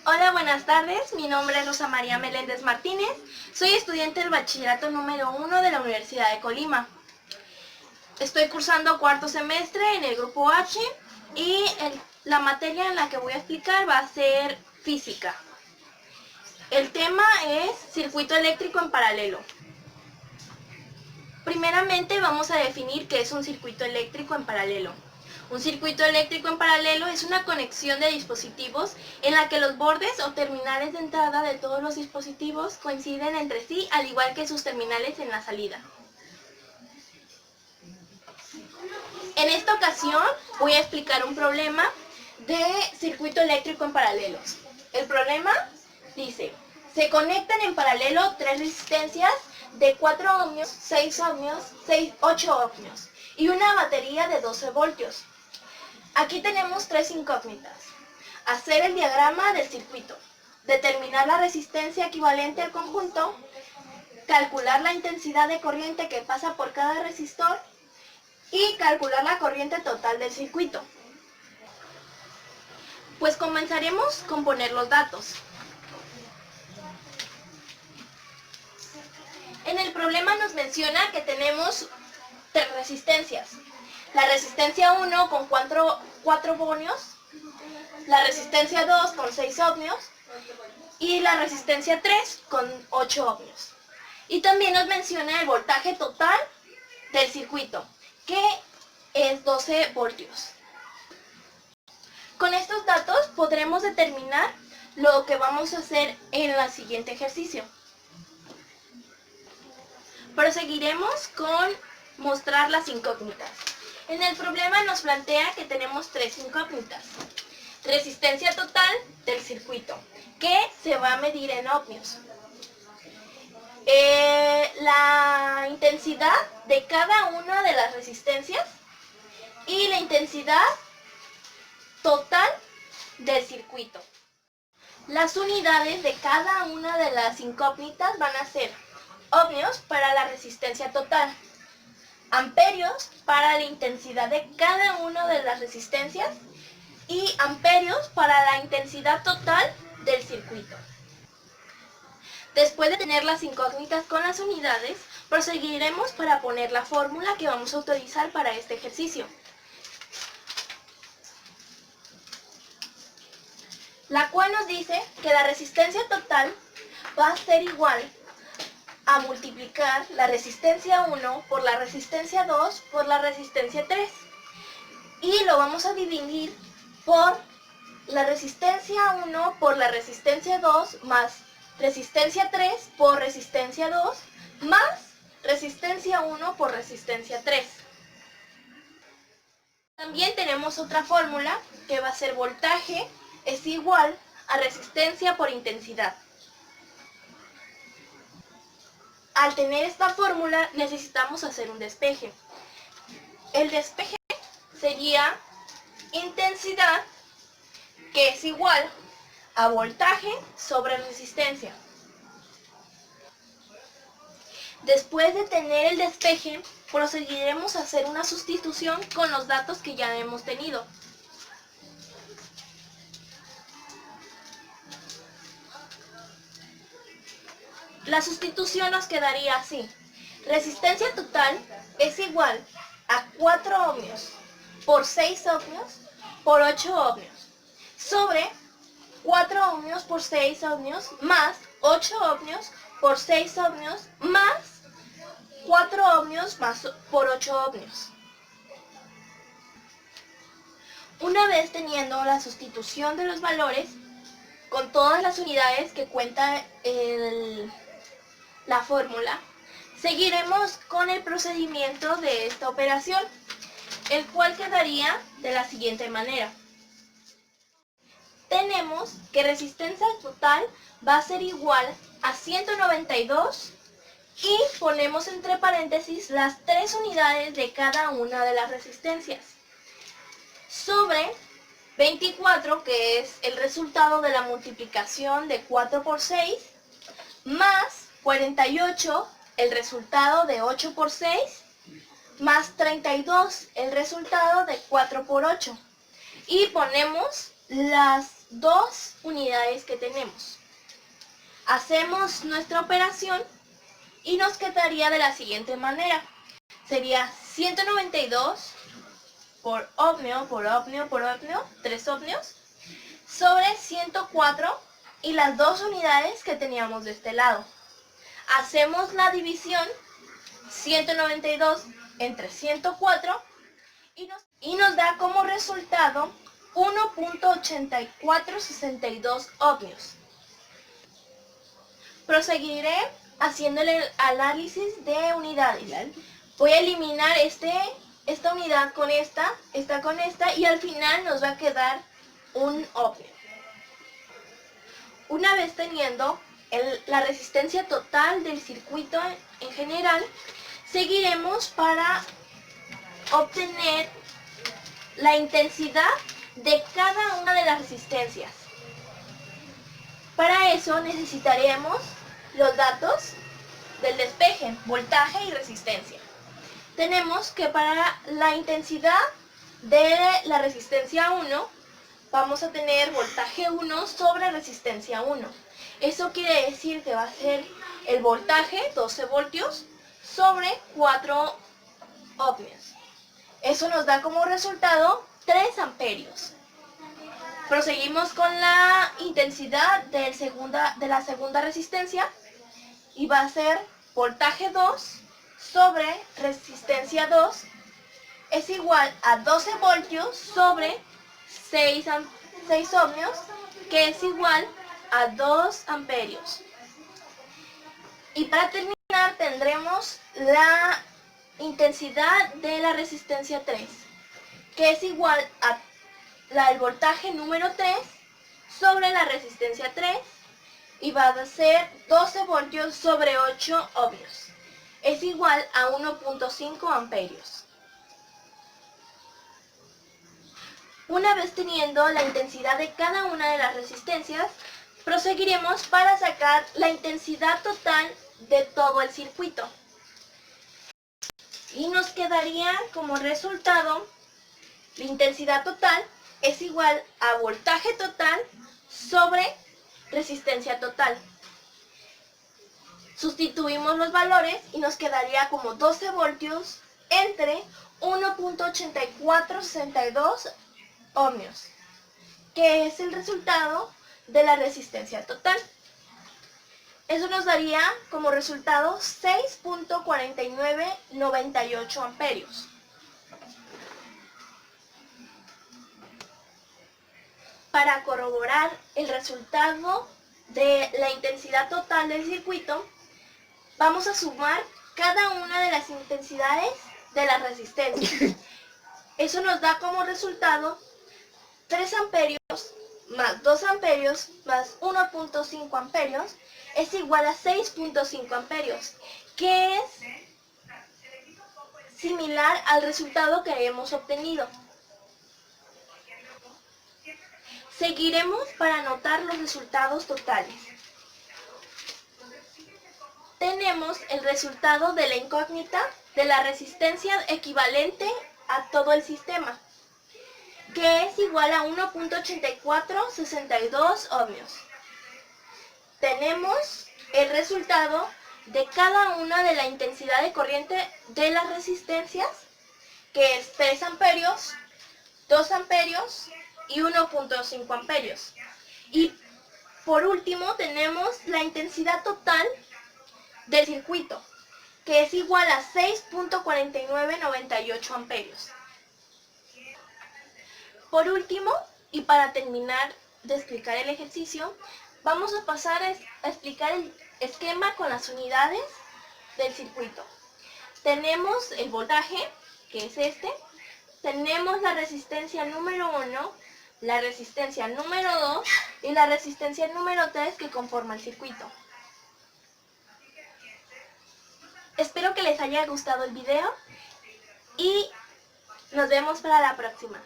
Hola, buenas tardes. Mi nombre es Rosa María Meléndez Martínez. Soy estudiante del bachillerato número 1 de la Universidad de Colima. Estoy cursando cuarto semestre en el grupo H y la materia en la que voy a explicar va a ser física. El tema es circuito eléctrico en paralelo. Primeramente vamos a definir qué es un circuito eléctrico en paralelo. Un circuito eléctrico en paralelo es una conexión de dispositivos en la que los bordes o terminales de entrada de todos los dispositivos coinciden entre sí, al igual que sus terminales en la salida. En esta ocasión voy a explicar un problema de circuito eléctrico en paralelos. El problema dice: se conectan en paralelo tres resistencias de 4 ohmios, 6 ohmios, 8 ohmios y una batería de 12 voltios. Aquí tenemos tres incógnitas: hacer el diagrama del circuito, determinar la resistencia equivalente al conjunto, calcular la intensidad de corriente que pasa por cada resistor y calcular la corriente total del circuito. Pues comenzaremos con poner los datos. En el problema nos menciona que tenemos tres resistencias. La resistencia 1 con 4 ohmios, la resistencia 2 con 6 ohmios y la resistencia 3 con 8 ohmios. Y también nos menciona el voltaje total del circuito, que es 12 voltios. Con estos datos podremos determinar lo que vamos a hacer en el siguiente ejercicio. Proseguiremos con mostrar las incógnitas. En el problema nos plantea que tenemos tres incógnitas. Resistencia total del circuito, que se va a medir en ohmios. La intensidad de cada una de las resistencias y la intensidad total del circuito. Las unidades de cada una de las incógnitas van a ser ohmios para la resistencia total, amperios para la intensidad de cada una de las resistencias y amperios para la intensidad total del circuito. Después de tener las incógnitas con las unidades, proseguiremos para poner la fórmula que vamos a utilizar para este ejercicio, la cual nos dice que la resistencia total va a ser igual a multiplicar la resistencia 1 por la resistencia 2 por la resistencia 3. Y lo vamos a dividir por la resistencia 1 por la resistencia 2 más resistencia 3 por resistencia 2 más resistencia 1 por resistencia 3. También tenemos otra fórmula que va a ser voltaje es igual a resistencia por intensidad. Al tener esta fórmula necesitamos hacer un despeje. El despeje sería intensidad, que es igual a voltaje sobre resistencia. Después de tener el despeje, proseguiremos a hacer una sustitución con los datos que ya hemos tenido. La sustitución nos quedaría así: resistencia total es igual a 4 ohmios por 6 ohmios por 8 ohmios sobre 4 ohmios por 6 ohmios más 8 ohmios por 6 ohmios más 4 ohmios más por 8 ohmios. Una vez teniendo la sustitución de los valores con todas las unidades que cuenta la fórmula, seguiremos con el procedimiento de esta operación, el cual quedaría de la siguiente manera. Tenemos que resistencia total va a ser igual a 192 y ponemos entre paréntesis las tres unidades de cada una de las resistencias, sobre 24, que es el resultado de la multiplicación de 4 por 6, más 48, el resultado de 8 por 6, más 32, el resultado de 4 por 8. Y ponemos las dos unidades que tenemos. Hacemos nuestra operación y nos quedaría de la siguiente manera. Sería 192 por ohmio, 3 ohmios, sobre 104 y las dos unidades que teníamos de este lado. Hacemos la división 192 entre 104 y nos da como resultado 1.8462 ohmios. Proseguiré haciendo el análisis de unidades. Voy a eliminar esta unidad con esta con esta y al final nos va a quedar un ohmio. Una vez teniendo la resistencia total del circuito en general, seguiremos para obtener la intensidad de cada una de las resistencias. Para eso necesitaremos los datos del despeje, voltaje y resistencia. Tenemos que para la intensidad de la resistencia 1, vamos a tener voltaje 1 sobre resistencia 1. Eso quiere decir que va a ser el voltaje, 12 voltios, sobre 4 ohmios. Eso nos da como resultado 3 amperios. Proseguimos con la intensidad de la segunda resistencia y va a ser voltaje 2 sobre resistencia 2 es igual a 12 voltios sobre 6 ohmios, que es igual a 2 amperios. Y para terminar tendremos la intensidad de la resistencia 3, que es igual a el voltaje número 3 sobre la resistencia 3 y va a ser 12 voltios sobre 8 ohmios. Es igual a 1.5 amperios. Una vez teniendo la intensidad de cada una de las resistencias, proseguiremos para sacar la intensidad total de todo el circuito. Y nos quedaría como resultado, la intensidad total es igual a voltaje total sobre resistencia total. Sustituimos los valores y nos quedaría como 12 voltios entre 1.8462 ohmios, que es el resultado de la resistencia total. Eso nos daría como resultado 6.4998 amperios. Para corroborar el resultado de la intensidad total del circuito, vamos a sumar cada una de las intensidades de las resistencias. Eso nos da como resultado 3 amperios más 2 amperios más 1.5 amperios es igual a 6.5 amperios, que es similar al resultado que hemos obtenido. Seguiremos para anotar los resultados totales. Tenemos el resultado de la incógnita de la resistencia equivalente a todo el sistema, que es igual a 1.8462 ohmios. Tenemos el resultado de cada una de la intensidad de corriente de las resistencias, que es 3 amperios, 2 amperios y 1.5 amperios. Y por último tenemos la intensidad total del circuito, que es igual a 6.4998 amperios. Por último, y para terminar de explicar el ejercicio, vamos a pasar a explicar el esquema con las unidades del circuito. Tenemos el voltaje, que es este. Tenemos la resistencia número 1, la resistencia número 2 y la resistencia número 3 que conforma el circuito. Espero que les haya gustado el video y nos vemos para la próxima.